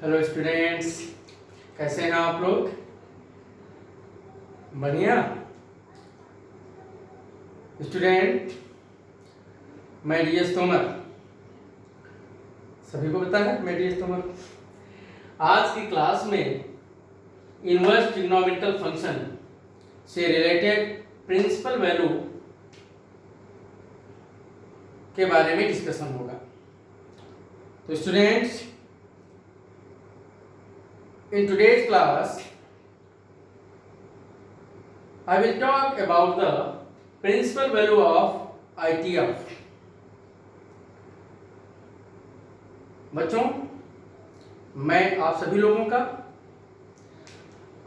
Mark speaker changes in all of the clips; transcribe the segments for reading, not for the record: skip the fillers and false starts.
Speaker 1: Hello students, कैसे हैं आप लोग? बढ़िया स्टूडेंट। मैं डीएस तोमर, सभी को पता है मैं डीएस तोमर। आज की क्लास में इनवर्स ट्रिग्नोमेट्रिकल फंक्शन से रिलेटेड प्रिंसिपल वैल्यू के बारे में डिस्कशन होगा। तो students, in today's class I will talk about the principal value of ITF। बच्चों, मैं आप सभी लोगों का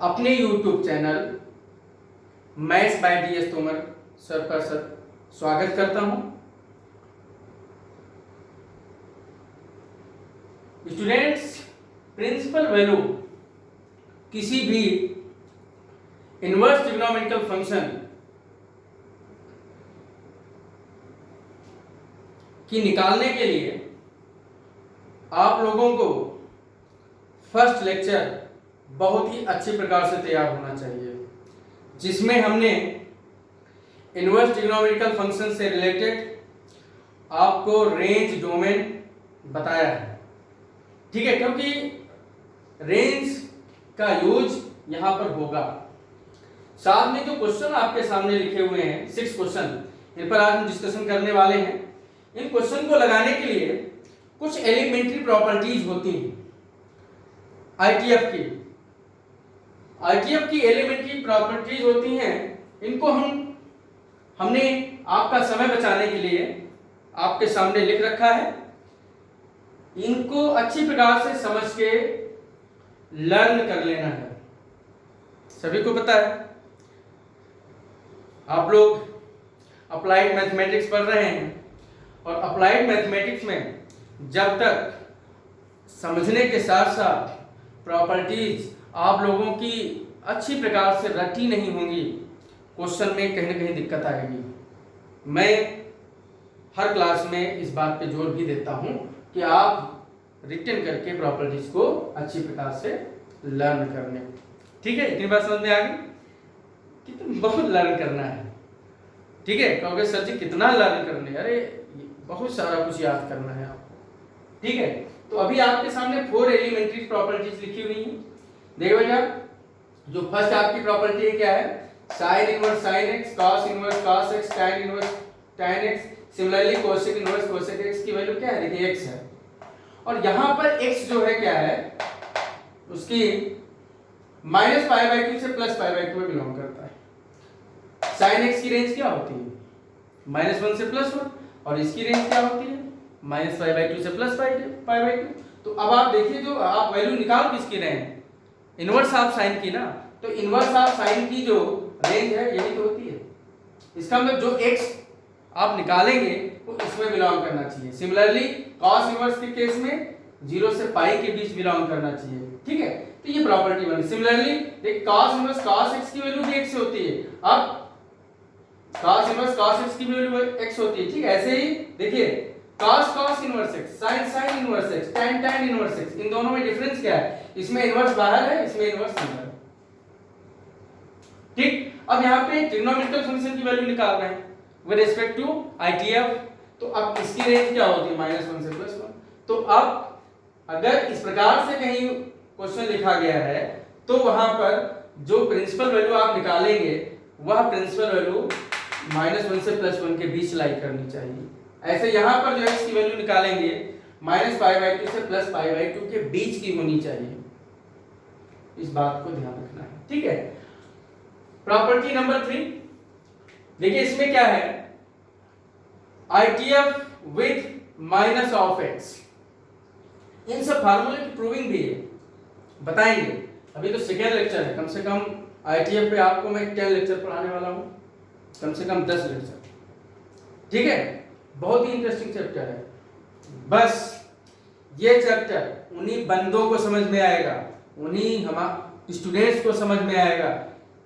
Speaker 1: अपने YouTube channel maths by DS Tomar sir पर स्वागत करता हूं। स्टूडेंट्स, प्रिंसिपल वैल्यू किसी भी इनवर्स ट्रिग्नोमेट्रिकल फंक्शन की निकालने के लिए आप लोगों को फर्स्ट लेक्चर बहुत ही अच्छी प्रकार से तैयार होना चाहिए, जिसमें हमने इनवर्स ट्रिग्नोमेट्रिकल फंक्शन से रिलेटेड आपको रेंज डोमेन बताया है। ठीक है, क्योंकि रेंज का यूज यहां पर होगा। साथ में जो क्वेश्चन आपके सामने लिखे हुए हैं 6 क्वेश्चन, इन पर आज हम डिस्कशन करने वाले हैं। इन क्वेश्चन को लगाने के लिए कुछ एलिमेंट्री प्रॉपर्टीज होती हैं आईटीएफ की एलिमेंट्री प्रॉपर्टीज होती हैं। इनको हमने आपका समय बचाने के लिए आपके सामने लिख रखा है। इनको अच्छी प्रकार से समझ के लर्न कर लेना है। सभी को पता है, आप लोग अप्लाइड मैथमेटिक्स पढ़ रहे हैं, और अप्लाइड मैथमेटिक्स में जब तक समझने के साथ साथ प्रॉपर्टीज आप लोगों की अच्छी प्रकार से रटी नहीं होंगी, क्वेश्चन में कहीं ना कहीं दिक्कत आएगी। मैं हर क्लास में इस बात पे जोर भी देता हूं कि आप रिटन करके प्रॉपर्टीज को अच्छी प्रकार से लर्न कर लें। ठीक है, इतनी बात समझ में आ गई कि तुम बहुत लर्न करना है। ठीक है, कहोगे सर जी कितना लर्न करने? अरे बहुत सारा कुछ याद करना है आपको। ठीक है, तो अभी आपके सामने 4 एलिमेंट्री प्रॉपर्टीज लिखी हुई हैं। देखो बेटा, जो फर्स्ट आपकी प्रॉपर्टी है क्या है? Sine inverse sine x, cos inverse cos x, tan inverse tan x. Similarly cosec inverse cosec x की वैल्यू क्या है? देखिए x है, और यहां पर x जो है क्या है, उसकी -π/2 से +π/2 में बिलोंग करता है। साइन x की रेंज क्या होती है? -1 से +1, और इसकी रेंज क्या होती है? -π/2 से +π/2। तो अब आप देखिए, जो आप वैल्यू निकाल किसकी रहे हैं? इनवर्स ऑफ साइन की ना। तो इनवर्स ऑफ साइन की जो रेंज है यही तो होती है। इसका मतलब जो x आप निकालेंगे वो इसमें बिलोंग करना चाहिए। सिमिलरली कॉस इनवर्स के केस में 0 से पाई के बीच बिलोंग करना चाहिए। ठीक है, तो ये प्रॉपर्टी बनी। सिमिलरली देखिए, कॉस इनवर्स कॉस x की वैल्यू भी x से होती है। अब कॉस इनवर्स कॉस x की वैल्यू x होती है। ठीक है, ऐसे ही देखिए, cos cos inverse x, sine sine inverse x, tan tan inverse x, इन दोनों में डिफरेंस क्या है? इसमें इनवर्स बाहर है, इसमें इनवर्स अंदर है। ठीक, अब यहाँ पे ट्रिग्नोमेट्रिकल फंक्शन की वैल्यू निकाल रहे हैं विद रिस्पेक्ट टू ITF। तो अब इसकी रेंज क्या होती है? -1 से +1। तो अब अगर इस प्रकार से कहीं क्वेश्चन लिखा गया है, तो वहां पर जो प्रिंसिपल वैल्यू आप निकालेंगे वह प्रिंसिपल वैल्यू -1 से +1 के बीच लाई करनी चाहिए। ऐसे यहां पर जो x की वैल्यू निकालेंगे -π/2 से +π/2 के बीच की होनी चाहिए। इस बात को ध्यान रखना है। ठीक है, प्रॉपर्टी नंबर 3 देखिए, इसमें क्या है? ITF with -(x). इन सब फार्मूले की प्रूविंग भी है, बताएंगे। अभी तो सेकेंड लेक्चर है, कम से कम ITF पे आपको मैं 10 लेक्चर पढ़ाने वाला हूं, कम से कम 10 लेक्चर। ठीक है, बहुत ही इंटरेस्टिंग चैप्टर है। बस ये चैप्टर उन्हीं बंदों को समझ में आएगा, उन्हीं हमारे स्टूडेंट्स को समझ में आएगा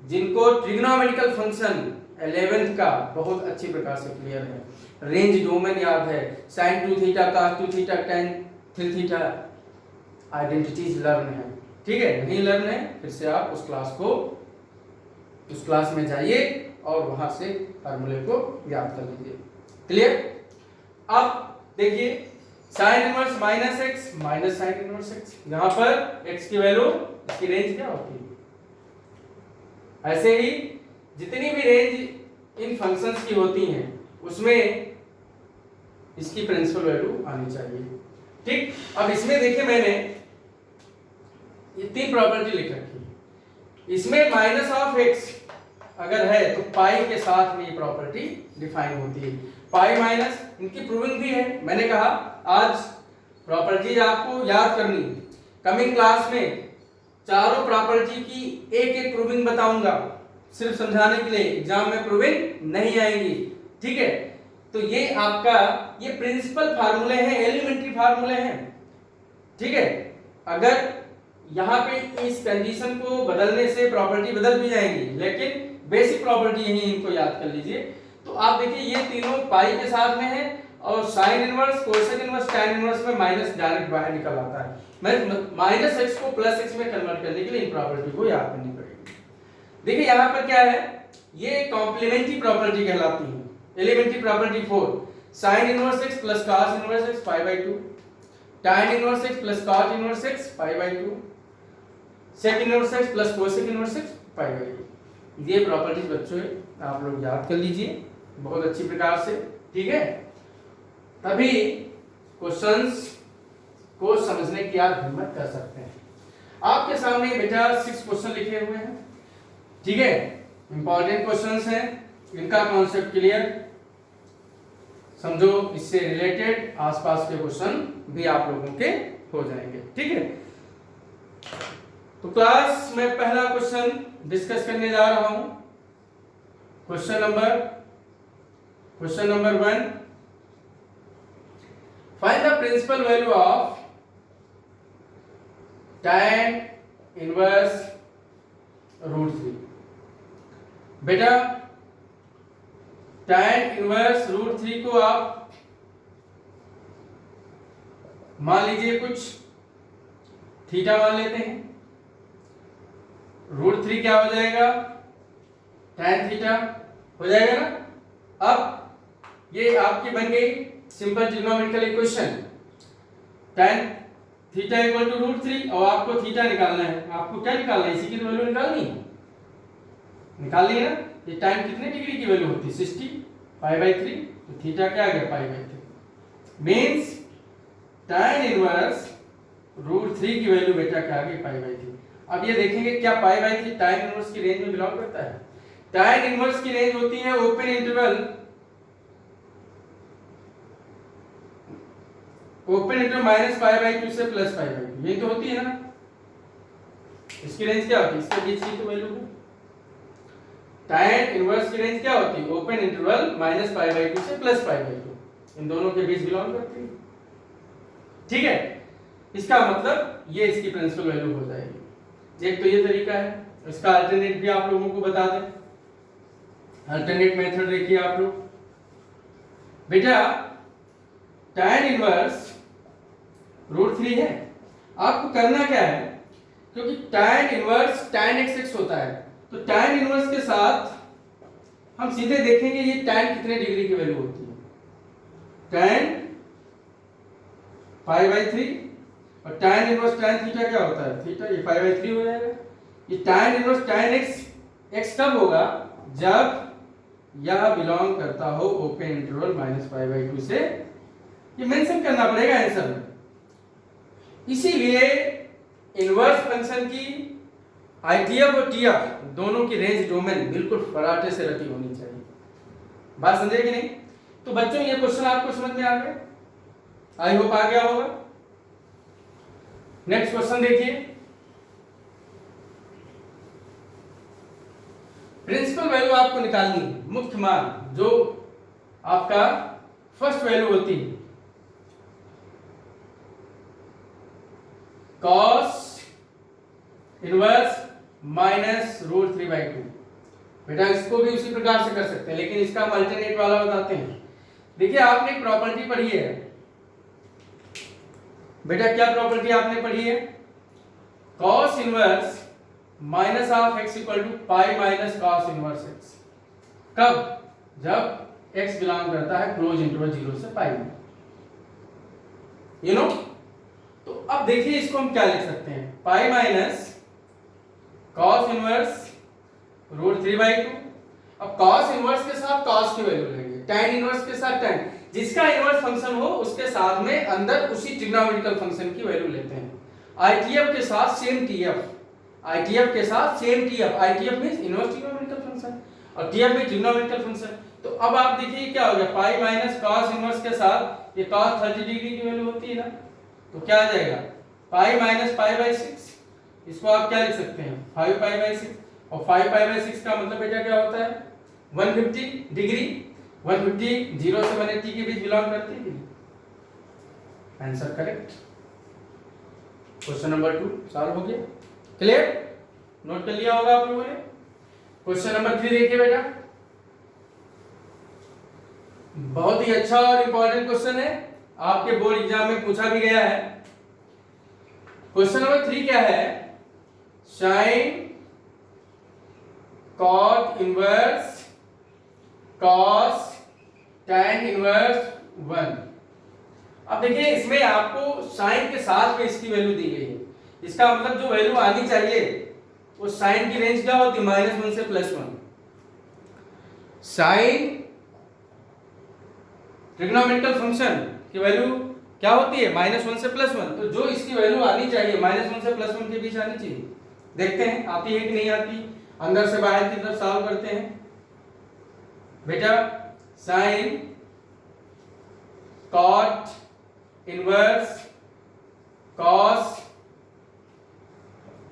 Speaker 1: जिनको ट्रिग्नोमेट्रिकल फंक्शन 11th का बहुत अच्छी प्रकार से क्लियर है, रेंज डोमेन याद है, sin 2 theta cos 2 theta tan 3 theta, identities learn है, ठीक है। नहीं लर्न है फिर से आप उस क्लास में जाइए और वहां से फार्मूले को याद कर लीजिए। क्लियर। अब देखिए sine inverse minus x minus sign inverse x, यहां पर एक्स की वैल्यू इसकी रेंज क्या होती है। ऐसे ही जितनी भी रेंज इन फंक्शंस की होती हैं उसमें इसकी प्रिंसिपल वैल्यू आनी चाहिए, ठीक। अब इसमें देखिए मैंने ये तीन प्रॉपर्टी लिख रखी है, इसमें माइनस ऑफ एक्स अगर है तो पाई के साथ में ये प्रॉपर्टी डिफाइन होती है। पाई माइनस इनकी प्रूविंग भी है, मैंने कहा आज प्रॉपर्टीज आपको याद करनी। कमिंग क्लास में चारों प्रॉपर्टी की एक एक प्रूविंग बताऊंगा, सिर्फ समझाने के लिए, एग्जाम में प्रूविंग नहीं आएंगी, ठीक है। तो ये आपका ये प्रिंसिपल फार्मूले हैं, एलिमेंट्री फार्मूले हैं, ठीक है। अगर यहाँ पे इस कंडीशन को बदलने से प्रॉपर्टी बदल भी जाएंगी, लेकिन बेसिक प्रॉपर्टी यही इनको याद कर लीजिए। तो आप देखिए ये तीनों पाई के साथ में है और sine inverse, cosec inverse, tan inverse में माइनस डायरेक्ट बाहर निकल आता है। मैं माइनस एक्स को प्लस एक्स में कन्वर्ट करने के लिए इन प्रॉपर्टी को याद करनी पड़ेगी। देखिए यहाँ पर क्या है, ये कॉम्प्लीमेंट्री प्रॉपर्टी कहलाती है। Elementary property 4, sine inverse x plus cos inverse x π/2, tan inverse x plus cot inverse x π/2, sec inverse x plus cosec inverse x π/2। ये प्रॉपर्टीज बच्चों आप लोग याद कर लीजिए बहुत अच्छी प्रकार से, ठीक है। तभी क्वेश्चंस को समझने की आप हिम्मत कर सकते हैं। आपके सामने बेटा 6 क्वेश्चन लिखे हुए हैं, ठीक है। इंपॉर्टेंट क्वेश्चंस हैं, इनका कॉन्सेप्ट क्लियर समझो, इससे रिलेटेड आसपास के क्वेश्चन भी आप लोगों के हो जाएंगे, ठीक है। तो क्लास में पहला क्वेश्चन डिस्कस करने जा रहा हूं। Question number 1, find the principal value of tan inverse √3। बेटा tan इनवर्स √3 को आप मान लीजिए कुछ थीटा मान लेते हैं। √3 क्या हो जाएगा, tan थीटा हो जाएगा ना। अब ये आपकी बन गई simple trigonometrical equation, tan theta equal to √3 और आपको थीटा निकालना है। आपको क्या निकालना है, इसी की वैल्यू निकालनी है ना। ये tan कितने डिग्री की वैल्यू होती है 60 π/3, तो थीटा क्या आ गया π/3, मींस tan इनवर्स √3 की वैल्यू बेटा क्या आ गई π/3। अब ये देखेंगे क्या π/3 tan इनवर्स की रेंज में बिलोंग करता है। tan इनवर्स की रेंज होती है ओपन इंटरवल -π/2 से +π/2, ये तो होती है ना। इसकी रेंज क्या होती है, इसके बीच की तो वैल्यू है। tan इनवर्स की रेंज क्या होती है, ओपन इंटरवल -π/2 से +π/2, इन दोनों के बीच बिलोंग करती है, ठीक है। इसका मतलब ये इसकी प्रिंसिपल वैल्यू हो जाएगी। एक तो ये तरीका है, इसका अल्टरनेट भी आप लोगों को बता दें। अल्टरनेट मेथड देखिए आप लोग। बेटा tan इनवर्स √3 है, आपको करना क्या है, क्योंकि tan इनवर्स tan x होता है, तो tan इनवर्स के साथ हम सीधे देखेंगे ये tan कितने डिग्री की वैल्यू होती है। tan π/3 और tan इनवर्स tan थीटा क्या होता है, थीटा, ये π/3 हो जाएगा। ये tan इनवर्स tan x कब होगा, जब यह बिलोंग करता हो ओपन इंटरवल -π/2 से। ये मेंशन करना पड़ेगा आंसर में। इसीलिए इनवर्स फंक्शन की आईटीएफ और टीएफ दोनों की रेंज डोमेन बिल्कुल फराटे से रटी होनी चाहिए। बात समझे कि नहीं। तो बच्चों ये क्वेश्चन आपको समझ में आ गया, आई होप आ गया होगा। नेक्स्ट क्वेश्चन देखिए, प्रिंसिपल वैल्यू आपको निकालनी है, मुख्य मान जो आपका फर्स्ट वैल्यू होती है, cos इनवर्स -√3/2। बेटा इसको भी उसी प्रकार से कर सकते हैं, लेकिन इसका हम अल्टरनेट वाला बताते हैं। देखिए आपने एक प्रॉपर्टी पढ़ी है, बेटा क्या प्रॉपर्टी आपने पढ़ी है? cos inverse minus of x equal to pi minus cos inverse x। कब? जब x बिलोंग करता है क्लोज इंटरवल 0 से पाई में, यू नो। तो अब देखिए इसको हम क्या लिख सकते हैं, pi minus cos inverse root 3/2। अब cos इनवर्स के साथ cos की वैल्यू लेंगे, tan इनवर्स के साथ tan, जिसका इनवर्स फंक्शन हो उसके साथ में अंदर उसी ट्रिग्नोमेट्रिकल फंक्शन की वैल्यू लेते हैं। ITF के साथ सेम TF, ITF के साथ same TF, ITF means inverse trigonometrical function और TF भी ट्रिग्नोमेट्रिकल फंक्शन। तो अब आप देखिए क्या हो गया, पाई माइनस cos इनवर्स के साथ ये cos 30 डिग्री की वैल्यू होती है ना, तो क्या आ जाएगा पाई माइनस पाई/6। इसको आप क्या लिख सकते हैं 5π/6, और 5π/6 का मतलब बेटा क्या होता है 150 डिग्री। 150 0 से 180 के बीच बिलोंग करती है। Answer correct. Question number 2 solve हो गया, क्लियर, नोट कर लिया होगा आप लोगों ने। क्वेश्चन नंबर 3 देखिए बेटा, बहुत ही अच्छा और इंपॉर्टेंट क्वेश्चन है, आपके बोर्ड एग्जाम में पूछा भी गया है। क्वेश्चन नंबर 3 क्या है, sine cot inverse cos tan inverse 1। अब देखिए इसमें आपको साइन के साथ में इसकी वैल्यू दी गई है, इसका मतलब जो वैल्यू आनी चाहिए वो साइन की रेंज क्या होती है -1 से +1। साइन ट्रिग्नोमेट्रिकल फंक्शन की वैल्यू क्या होती है -1 से +1, तो जो इसकी वैल्यू आनी चाहिए -1 से +1 के बीच आनी चाहिए। देखते हैं आती है कि नहीं आती, अंदर से बाहर की तरफ सॉल्व करते हैं बेटा। Sine cot inverse cos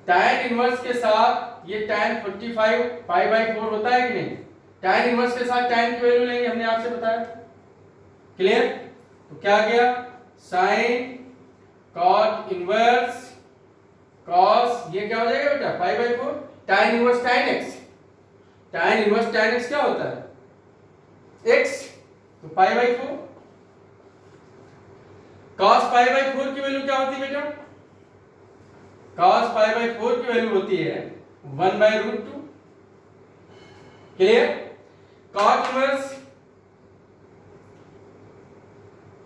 Speaker 1: tan inverse के साथ ये tan 45 π/4 होता है कि नहीं, tan इनवर्स के साथ tan की वैल्यू लेंगे, हमने आपसे बताया, क्लियर। तो क्या आ गया साइन कॉट इनवर्स कॉस, ये क्या हो जाएगा बेटा π/4, tan inverse tan x, tan inverse tan x क्या होता है x, तो π/4। cos π/4 की वैल्यू क्या होती है बेटा, cos π/4 की वैल्यू होती है 1/√2, क्लियर। cot इनवर्स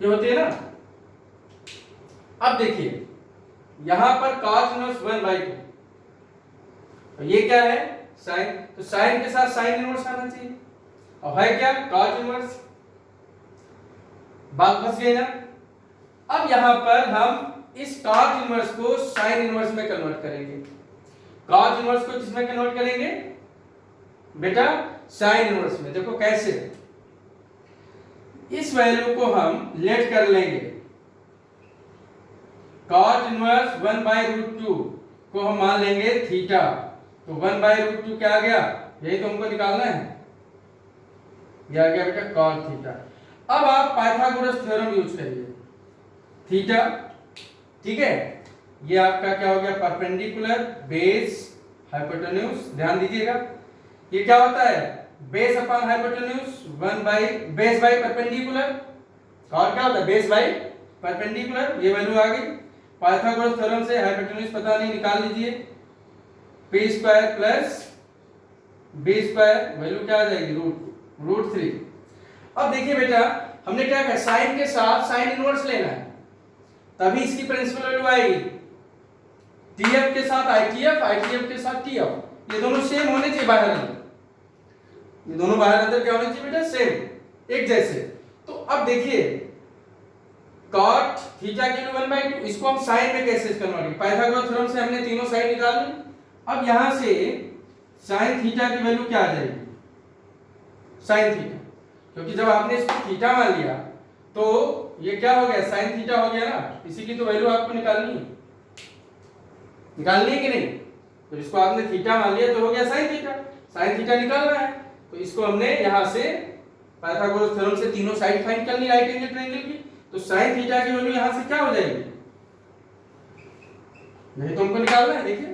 Speaker 1: ये होती है ना। अब देखिए यहां पर cot इनवर्स 1/2, तो ये क्या है साइन, तो साइन के साथ साइन इनवर्स आना चाहिए, अब है क्या cot इनवर्स, बात फंस गई ना। अब यहां पर हम इस cot इनवर्स को साइन इनवर्स में कन्वर्ट करेंगे। cot इनवर्स को किसमें कन्वर्ट करेंगे बेटा, साइन इनवर्स में। देखो कैसे, इस वैल्यू को हम लेट कर लेंगे, cot इनवर्स 1/√2 को हम मान लेंगे थीटा, तो 1/√2 क्या आ गया, यही तो हमको निकालना है, यह आ गया बेटा cot थीटा। अब आप पाइथागोरस थ्योरम यूज करिए, थीटा, ठीक है, ये आपका क्या हो गया परपेंडिकुलर बेस हाइपोटेन्यूज, ध्यान दीजिएगा ये क्या होता है बेस अपॉन हाइपोटेन्यूज 1/बेस बाय परपेंडिकुलर, और क्या होता है बेस बाय परपेंडिकुलर, ये वैल्यू आ गई। पाइथागोरस थ्योरम से हाइपोटेन्यूज पता नहीं, निकाल लीजिए p² प्लस b² वैल्यू क्या आ जाएगी √3। अब देखिए बेटा हमने क्या कहा, साइन के साथ साइन इनवर्स लेना है, तभी इसकी प्रिंसिपल वैल्यू आएगी। TF के साथ ITF, ITF के साथ TF, ये दोनों सेम होने चाहिए बाहर अंदर, ये दोनों बाहर अंदर क्या होने चाहिए बेटा सेम, एक जैसे। तो अब देखिए cot थीटा की वैल्यू 1/2, इसको हम साइन में कैसे कन्वर्ट करेंगे, पाइथागोरस थ्योरम से हमने तीनों साइन निकाल ली। अब यहां से साइन थीटा की वैल्यू क्या आ जाएगी साइन थीटा, क्योंकि जब आपने इसको थीटा मान लिया तो ये क्या हो गया साइन थीटा हो गया ना, इसी की तो वैल्यू आपको निकालनी है कि नहीं, तो इसको आपने थीटा मान लिया तो हो गया साइन थीटा निकालना है, तो इसको हमने यहां से पाइथागोरस थ्योरम से तीनों साइड फाइंड कर ली राइट एंगल ट्रायंगल की, तो साइन थीटा की वैल्यू यहां से क्या हो जाएगी, यही तो हमको निकालना है। देखिए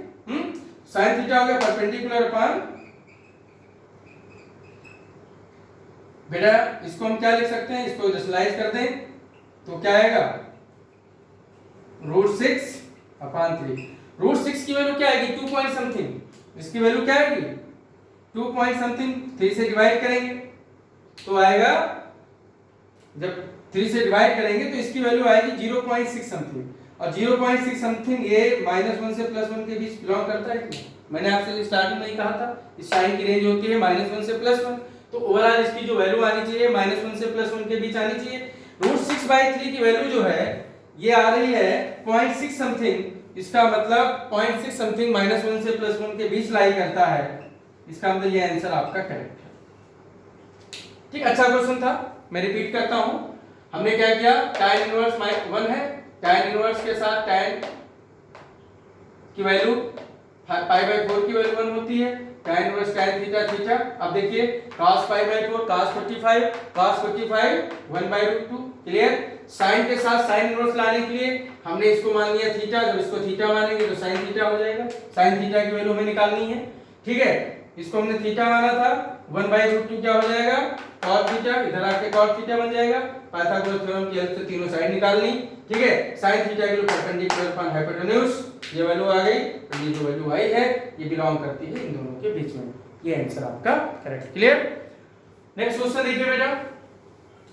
Speaker 1: साइन थीटा हो गया परपेंडिकुलर अपॉन, बेटा इसको हम क्या लिख सकते हैं, इसको रेशनलाइज कर दें तो क्या आएगा √6/3। √6 की वैल्यू क्या आएगी? 2 पॉइंट समथिंग। इसकी वैल्यू क्या आएगी? 2 पॉइंट समथिंग। 3 से डिवाइड करेंगे तो आएगा, जब 3 से डिवाइड करेंगे तो इसकी वैल्यू आएगी 0.6 समथिंग। और 0.6 समथिंग ये -1 से +1 के बीच बिलोंग करता है कि? मैंने आपसे स्टार्टिंग में ही कहा था इस साइन की रेंज होती है -1 से +1। तो ओवरऑल इसकी जो वैल्यू आनी चाहिए -1 से +1 के बीच आनी चाहिए। √6/3 की वैल्यू जो है ये आ रही है 0.6 समथिंग। इसका मतलब 0.6 समथिंग -1 से +1 के बीच लाई करता है। इसका मतलब ये आंसर आपका करेक्ट है। ठीक, अच्छा क्वेश्चन था। मैं रिपीट करता हूं। हमने क्या किया? tan इनवर्स 1 है, tan इनवर्स के साथ tan की वैल्यू π/4 की वैल्यू 1 होती है। tan inverse tan theta theta. अब देखिए cos π/4 cos 45 1/√2। क्लियर? sin के साथ sin इनवर्स लाने के लिए हमने इसको मान लिया थीटा। जब इसको थीटा मानेंगे तो sin थीटा हो जाएगा। sin थीटा की वैल्यू हमें निकालनी है। ठीक है, इसको हमने थीटा माना था। 1/√2 क्या हो जाएगा? cos theta. इधर आके cos थीटा बन जाएगा। पाइथागोरस थ्योरम की हेल्प से तीनों साइड निकालनी। ठीक है, sin थीटा की परपेंडिकुलर अपॉन हाइपोटेन्यूज ये वैल्यू आ गई। तो ये जो वैल्यू आई है ये बिलोंग करती है इन दोनों के बीच में। ये आंसर आपका करेक्ट। क्लियर? नेक्स्ट क्वेश्चन देखिए बेटा,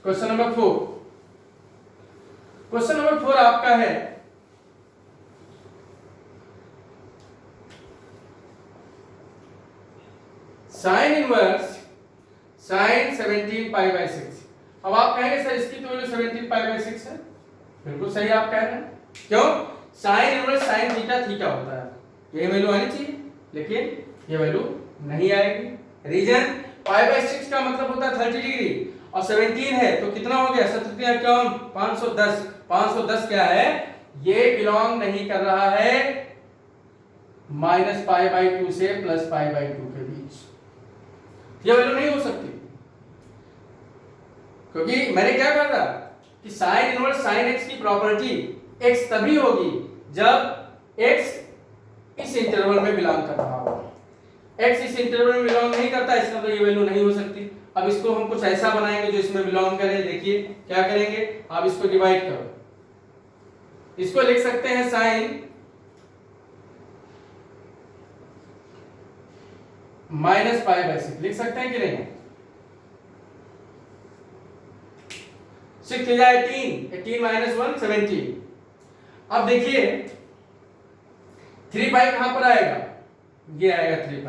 Speaker 1: क्वेश्चन नंबर 4। क्वेश्चन नंबर 4 आपका है sin इनवर्स sin 17π/6। अब आप कहेंगे सर इसकी तो वैल्यू 17π/6 है। बिल्कुल सही आप कह रहे हैं। क्यों? sin inverse sin theta theta होता है। ये वैल्यू आनी चाहिए, लेकिन ये वैल्यू नहीं आएगी। रीजन π/6 का मतलब होता है 30 डिग्री और 17 है तो कितना हो गया? 17 क्या? 510। 510 क्या है? ये बिलोंग नहीं कर रहा है -π/2 से +π/2 के बीच। ये वैल्यू नहीं हो सकती, क्योंकि मैंने क्या कहा था कि sin इनवर्स sin x की प्रॉपर्टी x तभी होगी जब x इस इंटरवल में बिलोंग कर रहा हो। x इस इंटरवल में बिलोंग नहीं करता, इसका तो ये वैल्यू नहीं हो सकती। अब इसको हम कुछ ऐसा बनाएंगे जो इसमें बिलोंग करे। देखिए क्या करेंगे, आप इसको डिवाइड करो। इसको लिख सकते हैं sin -π/6 लिख सकते हैं कि नहीं? 6 3 18, 18 - 1 17। अब देखिए 3π कहां पर आएगा? ये आएगा 3π।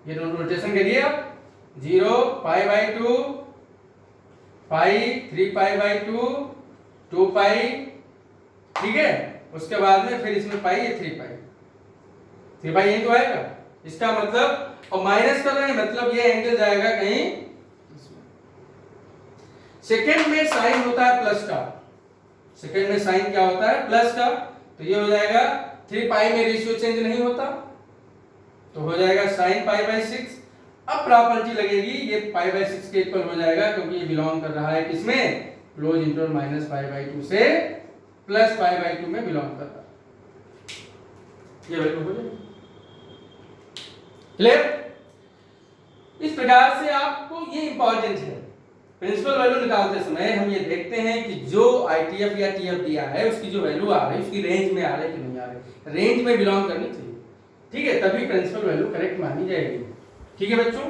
Speaker 1: ये नोटेशन करिए आप। 0 π/2 π 3π/2 2π। ठीक है, उसके बाद में फिर इसमें पाई ये 3π यही तो आएगा। इसका मतलब, और माइनस कर रहे हैं मतलब ये एंगल जाएगा कहीं इसमें। सेकंड में साइन होता है प्लस का। सेकंड में साइन क्या होता है? प्लस का। तो ये हो जाएगा 3π में रेशियो चेंज नहीं होता तो हो जाएगा sin π/6। अब प्रॉपर्टी लगेगी ये π/6 के इक्वल हो जाएगा, क्योंकि ये बिलोंग कर रहा है किसमें? क्लोज इंटरवल -π/2 से +π/2 में बिलोंग कर रहा है। ये वैल्यू हो जाएगी। क्लियर? इस प्रकार से आपको ये इंपॉर्टेंट है, प्रिंसिपल वैल्यू निकालते समय हम ये देखते हैं कि जो आईटीएफ या टीएफ दिया है उसकी जो वैल्यू आ रही है उसकी रेंज में आ रही है कि नहीं आ रही। रेंज में बिलोंग करनी चाहिए। ठीक है, तभी प्रिंसिपल वैल्यू करेक्ट मानी जाएगी। ठीक है बच्चों,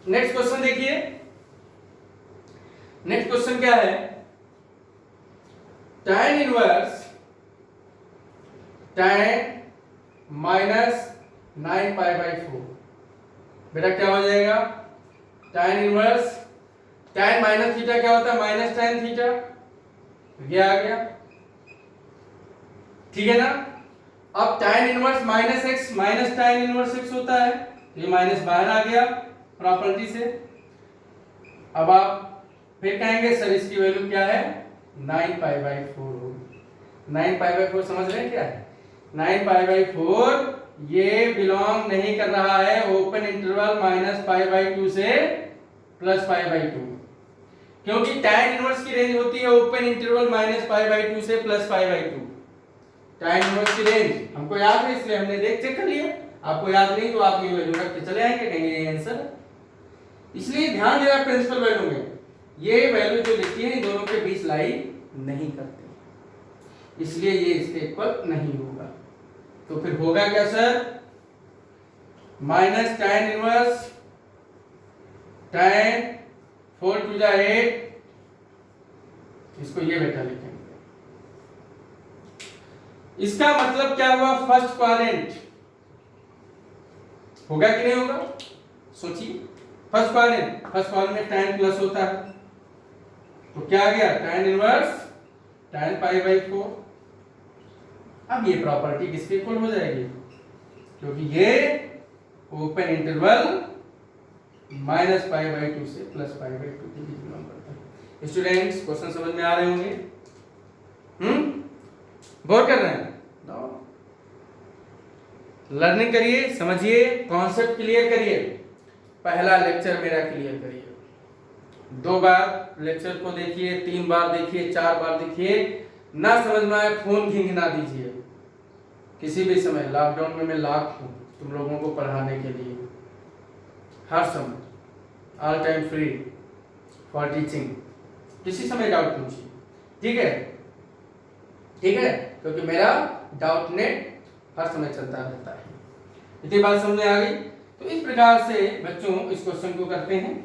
Speaker 1: नेक्स्ट क्वेश्चन देखिए। नेक्स्ट क्वेश्चन क्या है? tan inverse tan -9π/4। बेटा क्या हो जाएगा? tan inverse tan minus theta क्या होता है? Minus tan theta. ये आ गया, ठीक है ना? अब tan inverse -x minus tan inverse x होता है, ये माइनस बाहर आ गया प्रॉपर्टी से। अब आप फिर कहेंगे सर इसकी वैल्यू क्या है? 9π/4 होगी। 9π/4 समझ रहे हैं क्या है? 9π/4 ये बिलोंग नहीं कर रहा है ओपन इंटरवल -π/2 से +π/2, क्योंकि tan इनवर्स की रेंज होती है ओपन इंटरवल -π/2 से +π/2। tan इनवर्स की रेंज हमको याद है इसलिए हमने चेक कर लिया। आपको याद नहीं तो आप ये वैल्यू रख के चले आएंगे, कहेंगे ये आंसर है। इसलिए ध्यान देना प्रिंसिपल वैल्यू में ये वैल्यू जो लिखी है इन दोनों के बीच लाई नहीं करते। इसलिए ये इसके इक्वल नहीं होगा। तो फिर होगा क्या sir, minus tan inverse tan 4 to the 8, इसको ये बेटा लिखेंगे। इसका मतलब क्या हुआ, फर्स्ट क्वाड्रेंट होगा कि नहीं होगा, सोचिए। फर्स्ट क्वाड्रेंट में tan प्लस होता है, तो क्या आ गया tan inverse tan pi by 4। अब ये प्रॉपर्टी किसके इक्वल हो जाएगी, क्योंकि ये open interval minus pi by 2 से प्लस पाई बाई 2 के बीच बिलोंग करता है। स्टूडेंट्स क्वेश्चन समझ में आ रहे होंगे, गौर कर रहे हैं, लर्निंग करिए, समझिए, कॉन्सेप्ट क्लियर करिए। पहला लेक्चर मेरा क्लियर करिए, 2 बार लेक्चर को देखिए, 3 बार देखिए, 4 बार देखिए, ना समझ में आए फोन घिंघना दीजिए। किसी भी समय, लॉकडाउन में मैं लाख हूँ तुम लोगों को पढ़ाने के लिए, हर समय, all time free for teaching. किसी समय डाउट पूछिए, ठीक है, ठीक है, क्योंकि मेरा डाउट नेट हर समय चलता रहता है। इतनी बात समझ में आ गई। तो इस प्रकार से बच्चों इस क्वेश्चन को करते हैं।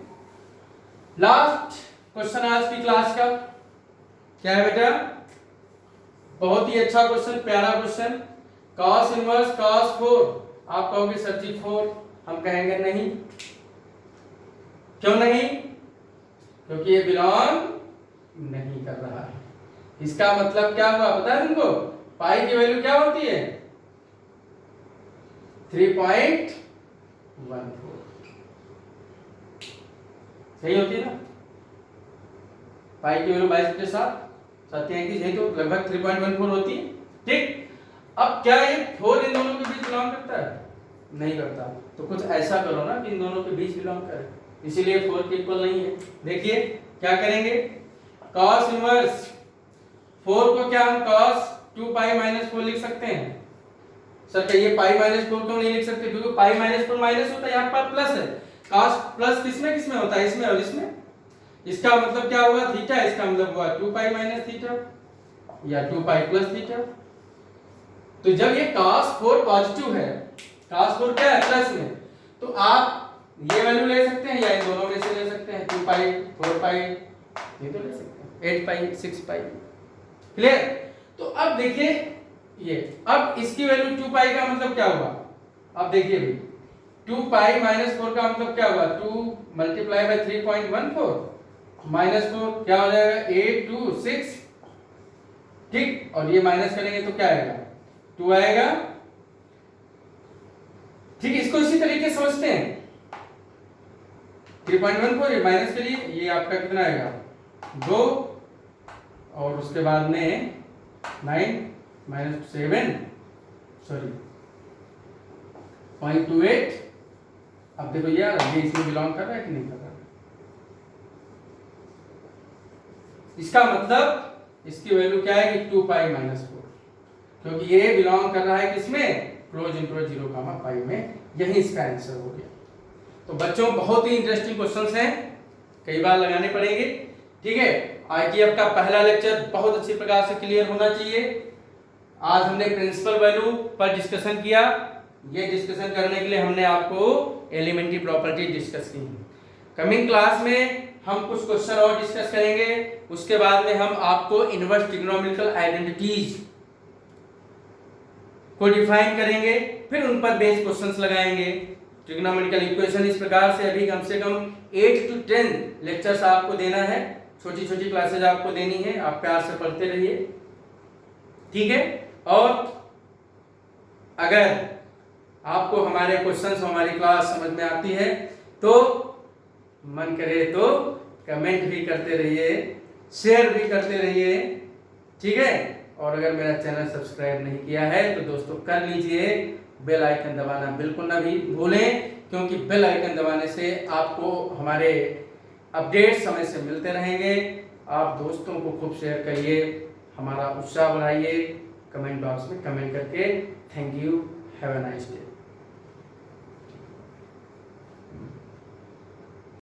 Speaker 1: लास्ट क्वेश्चन आज की क्लास का क्या है बेटा, बहुत ही अच्छा क्वेश्चन, प्यारा क्वेश्चन, cos इनवर्स cos 4। आप कहोगे सर जी 4, हम कहेंगे नहीं। क्यों नहीं, क्योंकि ये बिलोंग नहीं कर रहा है। इसका मतलब क्या हुआ पता है तुमको, पाई की वैल्यू क्या होती है 3.14, सही होती है ना, पाई की वैल्यू 22/7 सत्यांकीस है, तो लगभग 3.14 होती है, ठीक। अब क्या ये 4 इन दोनों के बीच बिलोंग करता है, नहीं करता, तो कुछ ऐसा करो ना कि इन दोनों के बीच बिलोंग करे, इसीलिए 4 के इक्वल नहीं है। देखिए क्या करेंगे, cos इनवर्स 4 को क्या हम cos 2 पाई माइनस 4 लिख सकते हैं। सर कहिए पाई माइनस 4 क्यों नहीं लिख सकते, क्योंकि पाई माइनस 4 माइनस होता है, यहाँ पर प्लस है। cos प्लस किसमें होता है, इसमें और इसमें। इसका मतलब क्या हुआ थीटा, इसका मतलब हुआ 2 पाई माइनस थीटा या 2 पाई प्लस थीटा। तो जब ये cos 4 पॉजिटिव है, cos 4 क्या है प्लस में, तो आप ये वैल्यू ले सकते हैं या इन दोनों में से ले सकते हैं, 2 पाई 4 पाई, ये तो ले सकते हैं, 8 पाई 6 पाई, क्लियर। तो अब देखिए ये, अब इसकी वैल्यू 2 पाई का मतलब क्या हुआ, अब देखिए भाई 2 पाई माइनस 4 का मतलब क्या हुआ, 2 मल्टीप्लाई बाय 3.14 माइनस 4 क्या हो जाएगा 8 2 6, ठीक, और ये माइनस करेंगे तो क्या आएगा 2 आएगा, ठीक। इसको इसी तरीके से समझते हैं, 3.14 ये माइनस करिए, ये आपका कितना आएगा 2, और उसके बाद में 9 माइनस 7 सॉरी 0.28। अब देखो यार ये इसमें बिलोंग कर रहा है कि नहीं कर रहा है, इसका मतलब इसकी वैल्यू क्या है कि 2 पाई माइनस 4, क्योंकि ये बिलोंग कर रहा है किसमें, क्लोज इंटरवल 0 कामा पाई में, यही इसका आंसर हो गया। तो बच्चों बहुत ही इंटरेस्टिंग क्वेश्चंस हैं, कई बार लगाने पड़ेंगे, ठीक है। आईटीएफ का पहला लेक्चर बहुत अच्छी प्रकार से क्लियर होना चाहिए। आज हमने प्रिंसिपल वैल्यू पर डिस्कशन किया, ये डिस्कशन करने के लिए हमने आपको एलिमेंट्री प्रॉपर्टी डिस्कस की। कमिंग क्लास में हम कुछ क्वेश्चन और डिस्कस करेंगे, उसके बाद में हम आपको इनवर्स ट्रिग्नोमेट्रिकल आइडेंटिटीज को डिफाइन करेंगे, फिर उन पर बेस्ड क्वेश्चंस लगाएंगे। ट्रिग्नोमेट्रिकल इक्वेशन इस प्रकार से अभी कम से कम 8 to 10 लेक्चर्स आपको देना है, छोटी छोटी क्लासेज आपको देनी है, आप प्यार से पढ़ते रहिए, ठीक है। और अगर आपको हमारे क्वेश्चंस हमारी क्लास समझ में आती है तो मन करे तो कमेंट भी करते रहिए, शेयर भी करते रहिए, ठीक है। और अगर मेरा चैनल सब्सक्राइब नहीं किया है तो दोस्तों कर लीजिए, बेल आइकन दबाना बिल्कुल ना भी भूलें, क्योंकि बेल आइकन दबाने से आपको हमारे अपडेट समय से मिलते रहेंगे। आप दोस्तों को खूब शेयर करिए, हमारा उत्साह बढ़ाइए, कमेंट बॉक्स में कमेंट करके। Thank you, have a nice day.